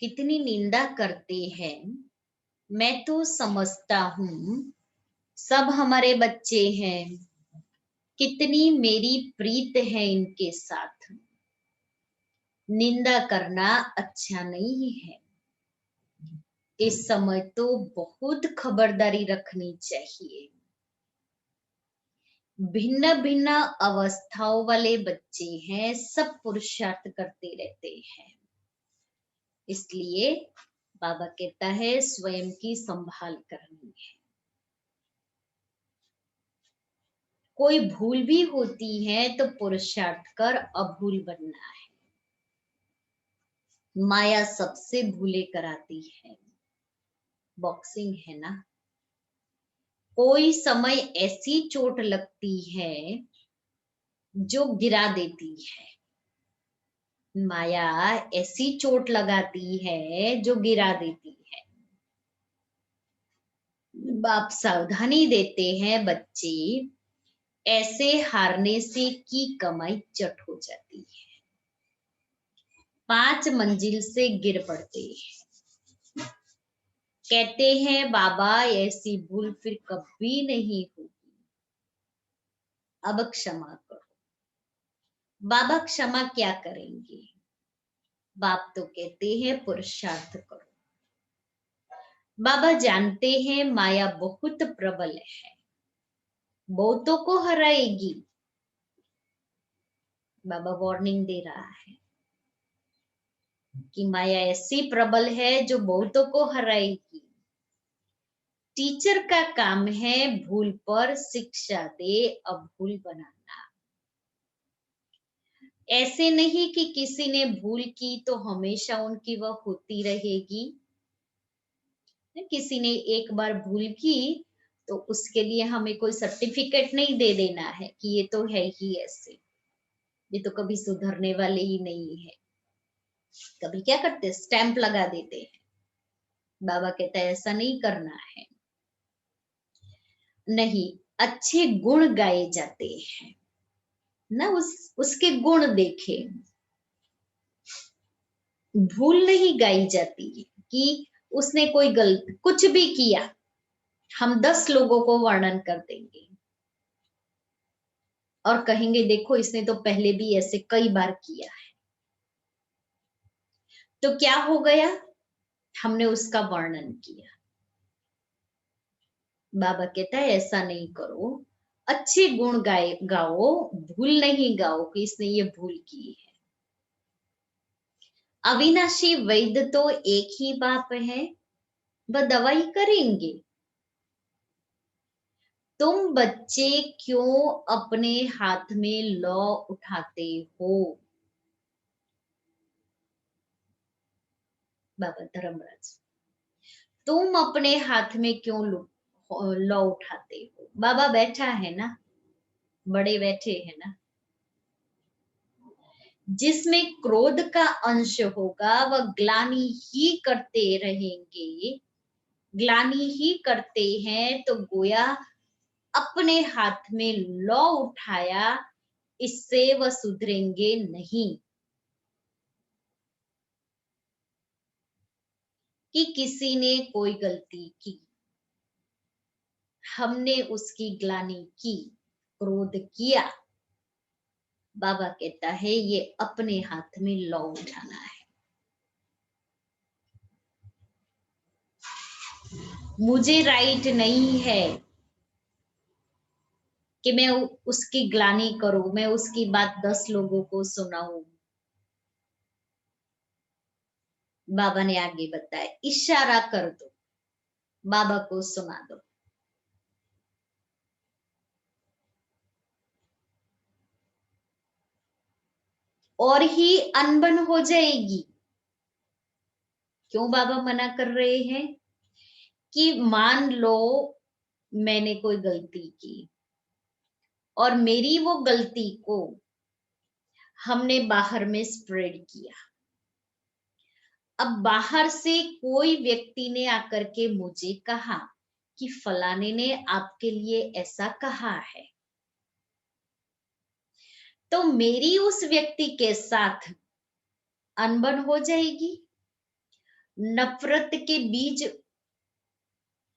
कितनी निंदा करते हैं। मैं तो समझता हूँ सब हमारे बच्चे हैं। कितनी मेरी प्रीत है इनके साथ। निंदा करना अच्छा नहीं है। इस समय तो बहुत खबरदारी रखनी चाहिए। भिन्न भिन्न अवस्थाओं वाले बच्चे हैं, सब पुरुषार्थ करते रहते हैं। इसलिए बाबा कहता है स्वयं की संभाल करनी है। कोई भूल भी होती है तो पुरुषार्थ कर अभूल बनना है। माया सबसे भूले कराती है। बॉक्सिंग है ना, कोई समय ऐसी चोट लगती है जो गिरा देती है। माया ऐसी चोट लगाती है जो गिरा देती है। बाप सावधानी देते हैं, बच्चे ऐसे हारने से की कमाई चट हो जाती है। 5 मंजिल से गिर पड़ते हैं। कहते हैं बाबा ऐसी भूल फिर कभी नहीं होगी, अब क्षमा करो। बाबा क्षमा क्या करेंगे? बाप तो कहते हैं पुरुषार्थ करो। बाबा जानते हैं माया बहुत प्रबल है, बहुतों को हराएगी। बाबा वार्निंग दे रहा है कि माया ऐसी प्रबल है जो बहुतों को हराएगी। टीचर का काम है भूल पर शिक्षा दे, अभूल बनाना। ऐसे नहीं कि किसी ने भूल की तो हमेशा उनकी वह होती रहेगी। किसी ने एक बार भूल की तो उसके लिए हमें कोई सर्टिफिकेट नहीं दे देना है कि ये तो है ही ऐसे, ये तो कभी सुधरने वाले ही नहीं है। कभी क्या करते, स्टैंप लगा देते हैं। बाबा कहता है ऐसा नहीं करना है। नहीं, अच्छे गुण गाए जाते हैं ना, उसके गुण देखे। भूल नहीं गाई जाती है कि उसने कोई गलत कुछ भी किया। हम 10 लोगों को वर्णन कर देंगे और कहेंगे देखो इसने तो पहले भी ऐसे कई बार किया है। तो क्या हो गया, हमने उसका वर्णन किया। बाबा कहता है ऐसा नहीं करो, अच्छे गुण गाओ, भूल नहीं गाओ कि इसने ये भूल की है। अविनाशी वैद्य तो एक ही बाप है, वह दवाई करेंगे। तुम बच्चे क्यों अपने हाथ में लौ उठाते हो? बाबा धर्मराज, तुम अपने हाथ में क्यों लौ उठाते हो? बाबा बैठा है ना, बड़े बैठे हैं ना। जिसमें क्रोध का अंश होगा वह ग्लानि ही करते रहेंगे। ग्लानि ही करते हैं तो गोया अपने हाथ में लौ उठाया, इससे वह सुधरेंगे नहीं। कि किसी ने कोई गलती की, हमने उसकी ग्लानि की, क्रोध किया, बाबा कहता है ये अपने हाथ में लौ उठाना है। मुझे राइट नहीं है कि मैं उसकी ग्लानि करूं, मैं उसकी बात 10 लोगों को सुनाऊं। बाबा ने आगे बताया इशारा कर दो, बाबा को सुना दो। और ही अनबन हो जाएगी। क्यों बाबा मना कर रहे हैं? कि मान लो मैंने कोई गलती की और मेरी वो गलती को हमने बाहर में स्प्रेड किया। अब बाहर से कोई व्यक्ति ने आकर के मुझे कहा कि फलाने ने आपके लिए ऐसा कहा है, तो मेरी उस व्यक्ति के साथ अनबन हो जाएगी। नफरत के बीज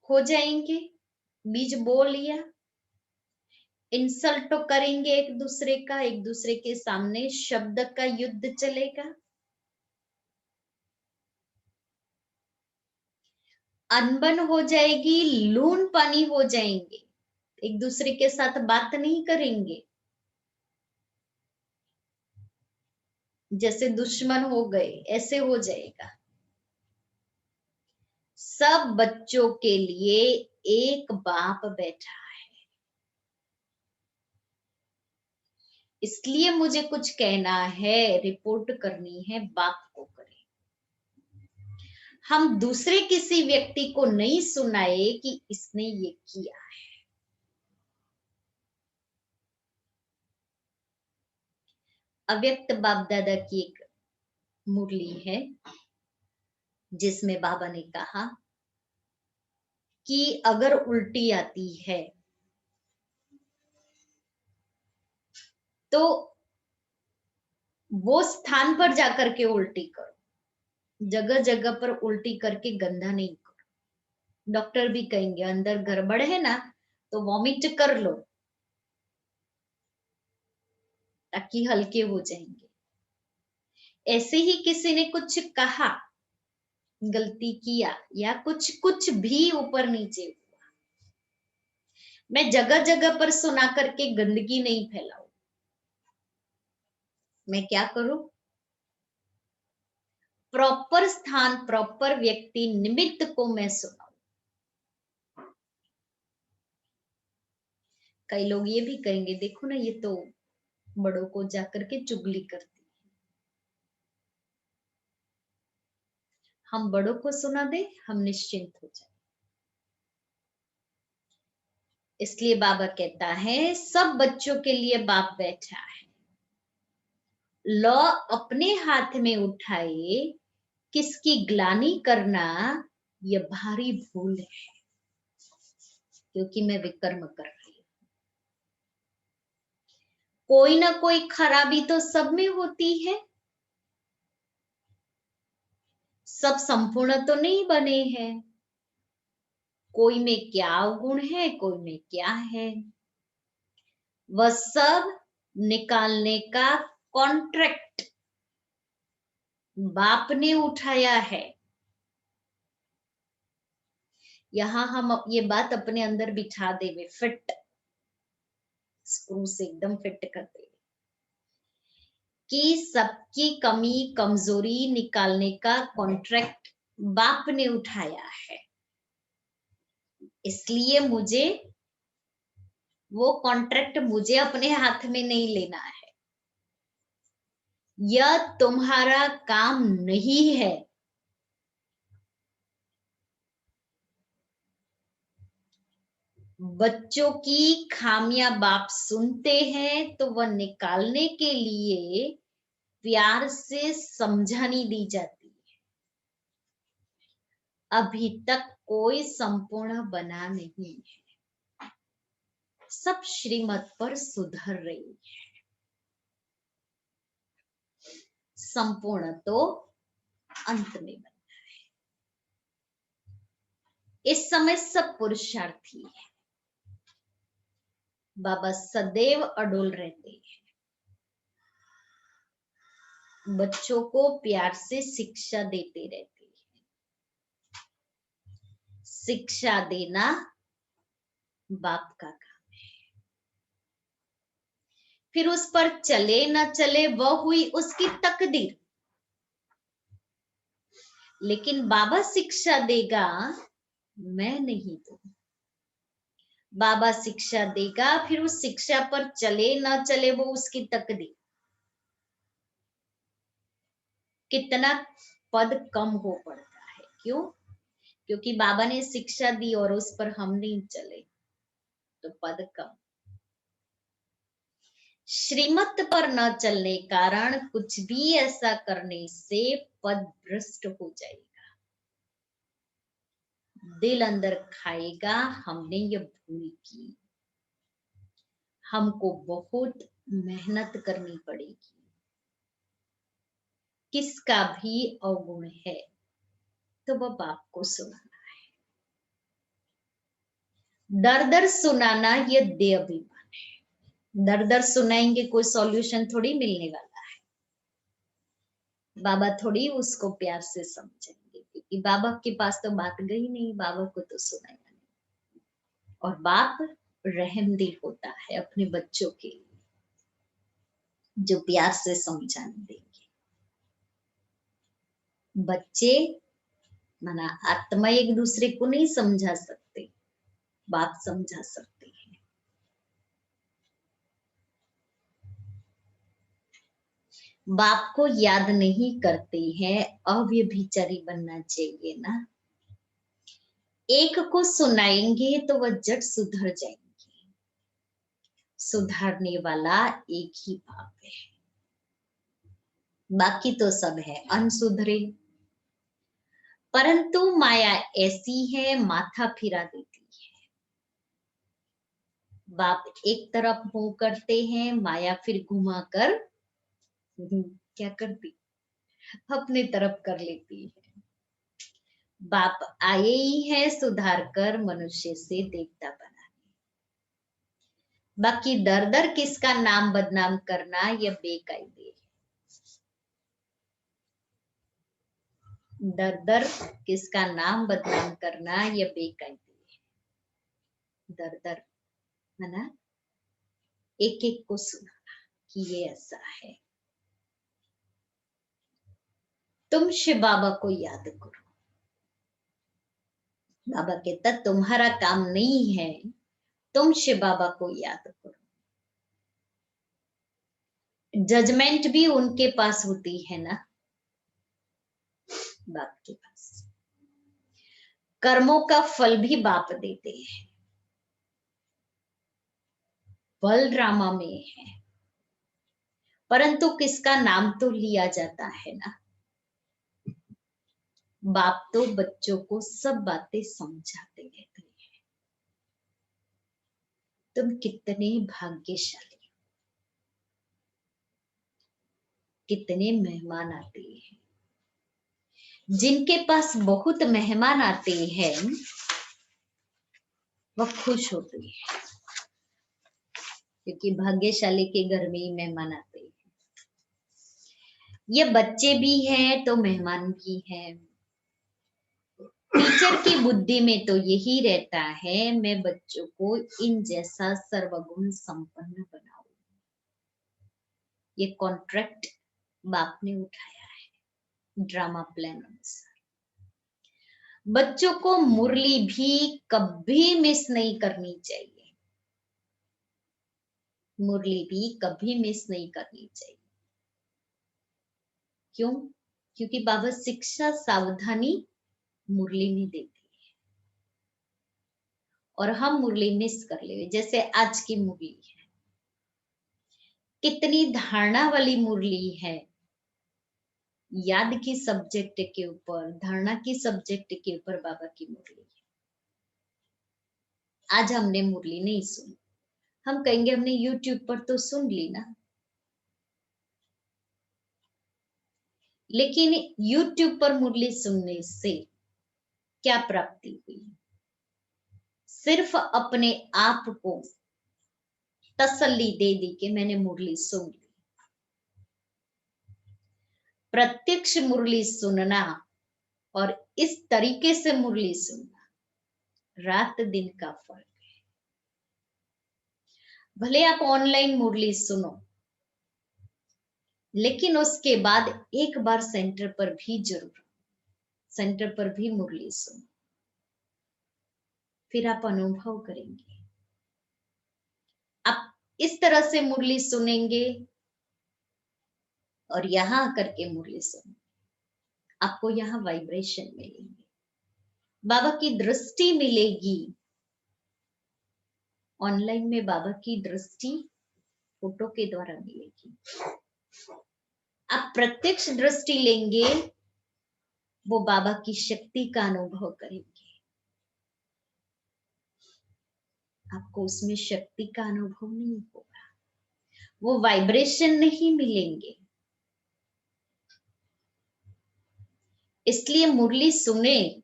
हो जाएंगे, बीज बो लिया, इंसल्ट तो करेंगे एक दूसरे का, एक दूसरे के सामने शब्द का युद्ध चलेगा, अनबन हो जाएगी, लून पानी हो जाएंगे, एक दूसरे के साथ बात नहीं करेंगे, जैसे दुश्मन हो गए ऐसे हो जाएगा। सब बच्चों के लिए एक बाप बैठा है, इसलिए मुझे कुछ कहना है, रिपोर्ट करनी है, बाप को करें। हम दूसरे किसी व्यक्ति को नहीं सुनाए कि इसने ये किया है। अव्यक्त बाप दादा की एक मुरली है जिसमें बाबा ने कहा कि अगर उल्टी आती है तो वो स्थान पर जाकर के उल्टी करो, जगह जगह पर उल्टी करके गंदा नहीं करो। डॉक्टर भी कहेंगे अंदर गड़बड़ है ना तो वॉमिट कर लो ताकि हल्के हो जाएंगे। ऐसे ही किसी ने कुछ कहा, गलती किया या कुछ कुछ भी ऊपर नीचे हुआ, मैं जगह जगह पर सुना करके गंदगी नहीं फैलाऊं, मैं क्या करूं, प्रॉपर स्थान, प्रॉपर व्यक्ति, निमित्त को मैं सुनाऊं। कई लोग ये भी कहेंगे देखो ना ये तो बड़ों को जाकर के चुगली करती है, हम बड़ों को सुना दे, हम निश्चिंत हो जाए। इसलिए बाबा कहता है सब बच्चों के लिए बाप बैठा है, लौ अपने हाथ में उठाए, किसकी ग्लानि करना यह भारी भूल है, क्योंकि मैं विकर्म कर रही हूं। कोई ना कोई खराबी तो सब में होती है, सब संपूर्ण तो नहीं बने हैं, कोई में क्या गुण है, कोई में क्या है, वह सब निकालने का कॉन्ट्रैक्ट बाप ने उठाया है। यहां हम ये बात अपने अंदर बिठा देवे, फिट स्क्रू से एकदम फिट कर देवे कि सबकी कमी कमजोरी निकालने का कॉन्ट्रैक्ट बाप ने उठाया है, इसलिए मुझे वो कॉन्ट्रैक्ट मुझे अपने हाथ में नहीं लेना है, यह तुम्हारा काम नहीं है। बच्चों की खामियां बाप सुनते हैं तो वह निकालने के लिए प्यार से समझानी दी जाती है। अभी तक कोई संपूर्ण बना नहीं है, सब श्रीमत पर सुधर रही है। संपूर्ण तो अंत में बना है। इस समय सब पुरुषार्थी है, बाबा सदैव अडोल रहते हैं, बच्चों को प्यार से शिक्षा देते रहते हैं। शिक्षा देना बाप का काम है, फिर उस पर चले न चले वह हुई उसकी तकदीर, लेकिन बाबा शिक्षा देगा, मैं नहीं दूं। बाबा शिक्षा देगा, फिर उस शिक्षा पर चले न चले वो उसकी तकदीर। कितना पद कम हो पड़ता है, क्यों? क्योंकि बाबा ने शिक्षा दी और उस पर हम नहीं चले तो पद कम। श्रीमत पर न चलने कारण कुछ भी ऐसा करने से पद भ्रष्ट हो जाएगा, दिल अंदर खाएगा हमने ये भूल की, हमको बहुत मेहनत करनी पड़ेगी। किसका भी अवगुण है, तो वह बाप को सुनाना है। दर दर सुनाना ये दे अभिमान है। दर दर सुनाएंगे कोई सॉल्यूशन थोड़ी मिलने वाला है। बाबा थोड़ी उसको प्यार से समझेंगे, क्योंकि बाबा के पास तो बात गई नहीं, बाबा को तो सुनाया नहीं। और बाप रहमदिल होता है अपने बच्चों के लिए, जो प्यार से समझाने देंगे। बच्चे माना आत्मा एक दूसरे को नहीं समझा सकते, बाप समझा सकते हैं। बाप को याद नहीं करते हैं, अव्यभिचारी बनना चाहिए ना। एक को सुनाएंगे तो वह जट सुधर जाएंगे। सुधारने वाला एक ही बाप है, बाकी तो सब है अनसुधरे। परंतु माया ऐसी है, माथा फिरा देती है। बाप एक तरफ मुंह करते हैं, माया फिर घुमाकर क्या करती, अपने तरफ कर लेती है। बाप आए ही है सुधार कर मनुष्य से देवता बनाने। बाकी दर दर किसका नाम बदनाम करना यह बेकायदे है। दर दर किसका नाम बदनाम करना यह बेकायदे है। दर दर है ना, एक एक को सुनाना कि ये ऐसा है। तुम शिव बाबा को याद करो। बाबा कहता तुम्हारा काम नहीं है, तुम शिव बाबा को याद करो। जजमेंट भी उनके पास होती है ना, बाप के पास। कर्मों का फल भी बाप देते हैं, फल ड्रामा में है, परंतु किसका नाम तो लिया जाता है ना। बाप तो बच्चों को सब बातें समझाते रहते हैं। तुम कितने भाग्यशाली, कितने मेहमान आते हैं। जिनके पास बहुत मेहमान आते हैं वह खुश होते हैं, क्योंकि भाग्यशाली के घर में ही मेहमान आते हैं। ये बच्चे भी हैं तो मेहमान भी हैं। टीचर की बुद्धि में तो यही रहता है, मैं बच्चों को इन जैसा सर्वगुण संपन्न बनाऊं। ये कॉन्ट्रैक्ट बाप ने उठाया है ड्रामा प्लान अनुसार। बच्चों को मुरली भी कभी मिस नहीं करनी चाहिए। मुरली भी कभी मिस नहीं करनी चाहिए। क्यों? क्योंकि बाबा शिक्षा सावधानी मुरली में देते हैं, और हम मुरली मिस कर ले। जैसे आज की मुरली है, कितनी धारणा वाली मुरली है। याद की सब्जेक्ट के ऊपर, धारणा की सब्जेक्ट के ऊपर बाबा की मुरली है। आज हमने मुरली नहीं सुनी, हम कहेंगे हमने यूट्यूब पर तो सुन ली ना। लेकिन यूट्यूब पर मुरली सुनने से क्या प्राप्ति हुई? सिर्फ अपने आप को तसल्ली दे दी कि मैंने मुरली सुन ली। प्रत्यक्ष मुरली सुनना और इस तरीके से मुरली सुनना रात दिन का फर्क है। भले आप ऑनलाइन मुरली सुनो, लेकिन उसके बाद एक बार सेंटर पर भी जरूर, सेंटर पर भी मुरली सुनो, फिर आप अनुभव करेंगे। आप इस तरह से मुरली सुनेंगे और यहां आकर के मुरली सुनो, आपको यहां वाइब्रेशन मिलेंगे, बाबा की दृष्टि मिलेगी। ऑनलाइन में बाबा की दृष्टि फोटो के द्वारा मिलेगी। आप प्रत्यक्ष दृष्टि लेंगे, वो बाबा की शक्ति का अनुभव करेंगे। आपको उसमें शक्ति का अनुभव नहीं होगा, वो वाइब्रेशन नहीं मिलेंगे। इसलिए मुरली सुने,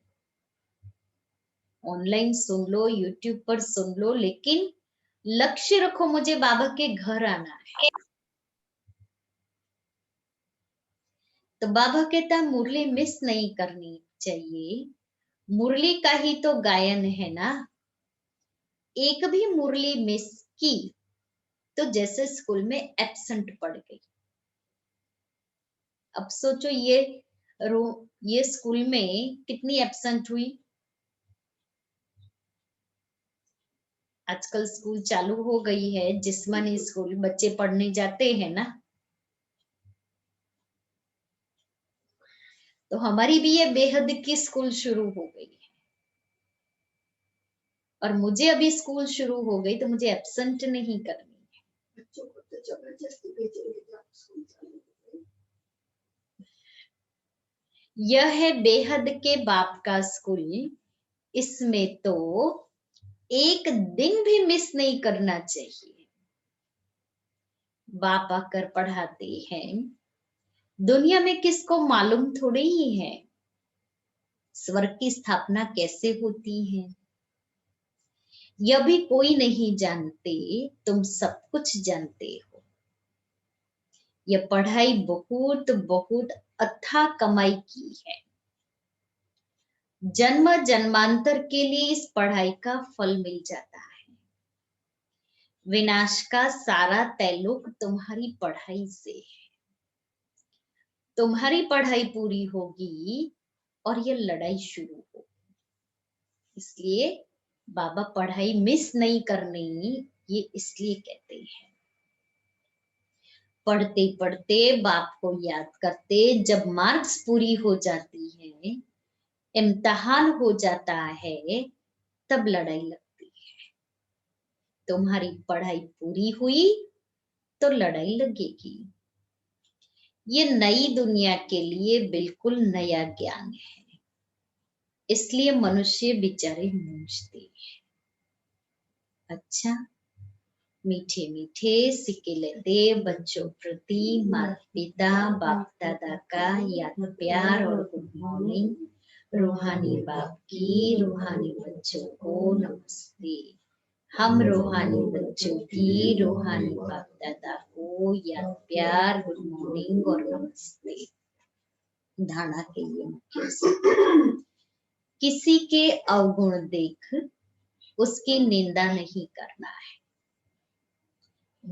ऑनलाइन सुन लो, यूट्यूब पर सुन लो, लेकिन लक्ष्य रखो, मुझे बाबा के घर आना है। तो बाबा कहता है मुरली मिस नहीं करनी चाहिए। मुरली का ही तो गायन है ना। एक भी मुरली मिस की तो जैसे स्कूल में एब्सेंट पड़ गई। अब सोचो ये स्कूल में कितनी एब्सेंट हुई। आजकल स्कूल चालू हो गई है, जिस्मानी स्कूल, बच्चे पढ़ने जाते हैं ना। तो हमारी भी ये बेहद की स्कूल शुरू हो गई है, और मुझे अभी स्कूल शुरू हो गई तो मुझे एब्सेंट नहीं करनी है। बच्चों को तो जबरदस्ती भेजेंगे जब स्कूल चालू हो गई। यह है बेहद के बाप का स्कूल। इसमें तो एक दिन भी मिस नहीं करना चाहिए। बाप आकर पढ़ाते हैं। दुनिया में किसको मालूम थोड़ी ही है स्वर्ग की स्थापना कैसे होती है। यह भी कोई नहीं जानते, तुम सब कुछ जानते हो। यह पढ़ाई बहुत बहुत अथाह कमाई की है। जन्म जन्मांतर के लिए इस पढ़ाई का फल मिल जाता है। विनाश का सारा तैलुक तुम्हारी पढ़ाई से है। तुम्हारी पढ़ाई पूरी होगी और ये लड़ाई शुरू होगी। इसलिए बाबा पढ़ाई मिस नहीं करनी, ये इसलिए कहते हैं। पढ़ते पढ़ते बाप को याद करते, जब मार्क्स पूरी हो जाती है, इम्तिहान हो जाता है, तब लड़ाई लगती है। तुम्हारी पढ़ाई पूरी हुई तो लड़ाई लगेगी। ये नई दुनिया के लिए बिल्कुल नया ज्ञान है, इसलिए मनुष्य बेचारे मूंझते हैं। अच्छा, मीठे मीठे सिक्के लेते बच्चों प्रति माता पिता बाप दादा का याद प्यार और गुड मॉर्निंग। रूहानी बाप की रूहानी बच्चों को नमस्ते। हम रूहानी बच्चों की रूहानी बाप दादा को याद प्यार गुड मॉर्निंग और नमस्ते। धारणा के लिए मुख्य सूत्र। किसी के अवगुण देख उसकी निंदा नहीं करना है।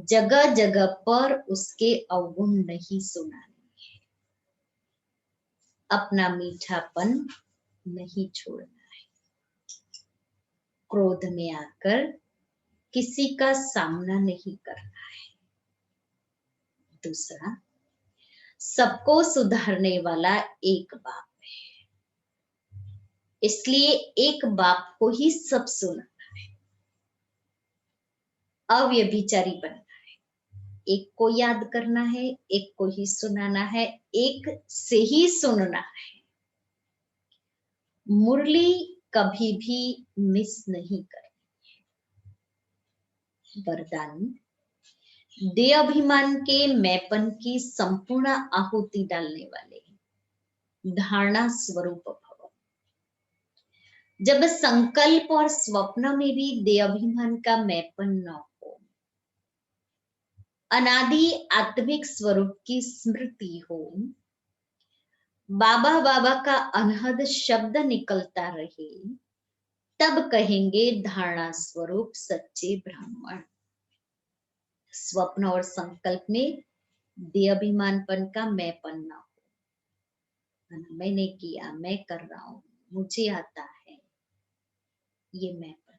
जगह जगह पर उसके अवगुण नहीं सुनाने हैं। अपना मीठापन नहीं छोड़ना है। क्रोध में आकर किसी का सामना नहीं करना है। दूसरा, सबको सुधारने वाला एक बाप है, इसलिए एक बाप को ही सब सुनाना है। अव्यभिचारी बनना है। एक को याद करना है, एक को ही सुनाना है, एक से ही सुनना है। मुरली कभी भी मिस नहीं करनी है। वरदान, दे अभिमान के मैपन की संपूर्ण आहुति डालने वाले धारणा स्वरूप भव। जब संकल्प और स्वप्न में भी दे अभिमान का मैपन न हो, अनादि आत्मिक स्वरूप की स्मृति हो, बाबा बाबा का अनहद शब्द निकलता रहे, तब कहेंगे धारणा स्वरूप सच्चे ब्राह्मण। स्वप्न और संकल्प में दे अभिमानपन का मैंपन न हो। मैंने किया, मैं कर रहा हूं, मुझे आता है, ये मैंपन।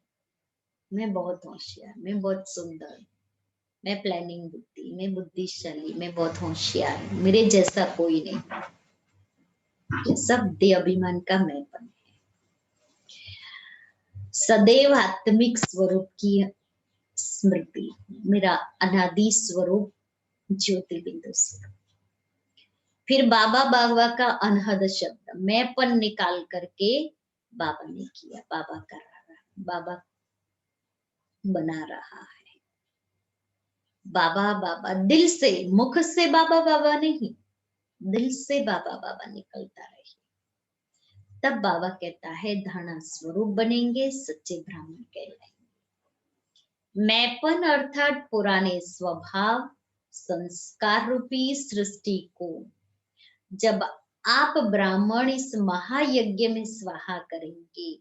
मैं बहुत होशियार, मैं बहुत सुंदर, मैं प्लानिंग बुद्धि, मैं बुद्धिशाली, मैं बहुत होशियार, मेरे जैसा कोई नहीं। ये सब दे अभिमान का मैंपन है। सदैव आत्मिक स्वरूप की स्मृति, मेरा अनादि स्वरूप ज्योति बिंदु स्वरूप। फिर बाबा बाबा का अनहद शब्द मैंपन निकाल करके बाबा ने किया, बाबा कर रहा, बाबा बना रहा है। बाबा बाबा दिल से, मुख से बाबा बाबा नहीं, दिल से बाबा बाबा निकलता रहे। तब बाबा कहता है धारणा स्वरूप बनेंगे, सच्चे ब्राह्मण कहलाएंगे। मैपन अर्थात पुराने स्वभाव संस्कार रूपी सृष्टि को जब आप ब्राह्मण इस महायज्ञ में स्वाहा करेंगे,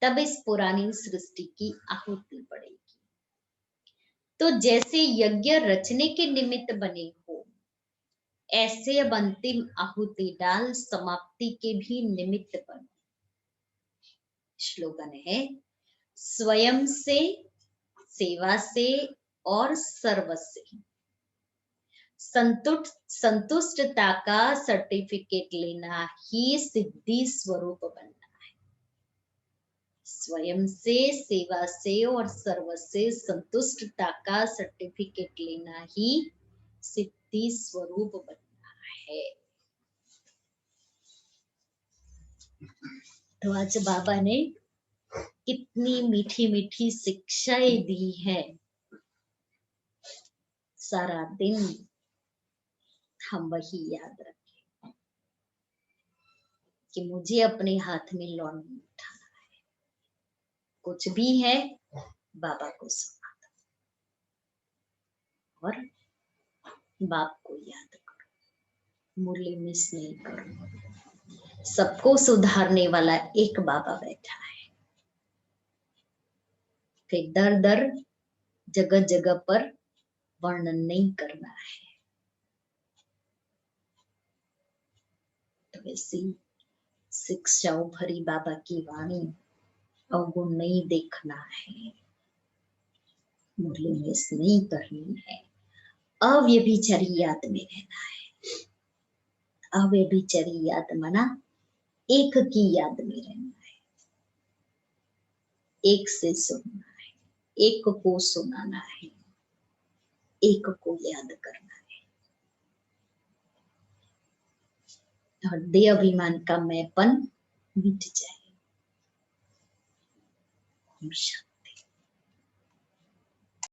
तब इस पुरानी सृष्टि की आहुति पड़ेगी। तो जैसे यज्ञ रचने के निमित्त बने हो, ऐसे अब अंतिम आहुति डाल समाप्ति के भी निमित्त बनो। श्लोगन है, स्वयं से, सेवा से और सर्व से संतुष्टता का सर्टिफिकेट लेना ही सिद्धि स्वरूप बनना है। स्वयं से, सेवा से और सर्व से संतुष्टता का सर्टिफिकेट लेना ही सिद्धि स्वरूप बनना है। तो आज बाबा ने कितनी मीठी मीठी शिक्षाएं दी है। सारा दिन हम वही याद रखें कि मुझे अपने हाथ में लौंड नहीं उठाना है। कुछ भी है बाबा को सुना दो और बाप को याद करो, मुरली मिस नहीं करो। सबको सुधारने वाला एक बाबा बैठा है। फिर दर दर जगह जगह पर वर्णन नहीं करना है। तो ऐसी शिक्षाओं भरी बाबा की वाणी अवगुण नहीं देखना है, मुरली मिस नहीं करनी है, अव्यभिचारी याद में रहना है। अव्यभिचारी याद मना एक की याद में रहना है, एक से सुनना है, एक को सुनाना है, एक को याद करना है और देह अभिमान का मैंपन मिट जाए।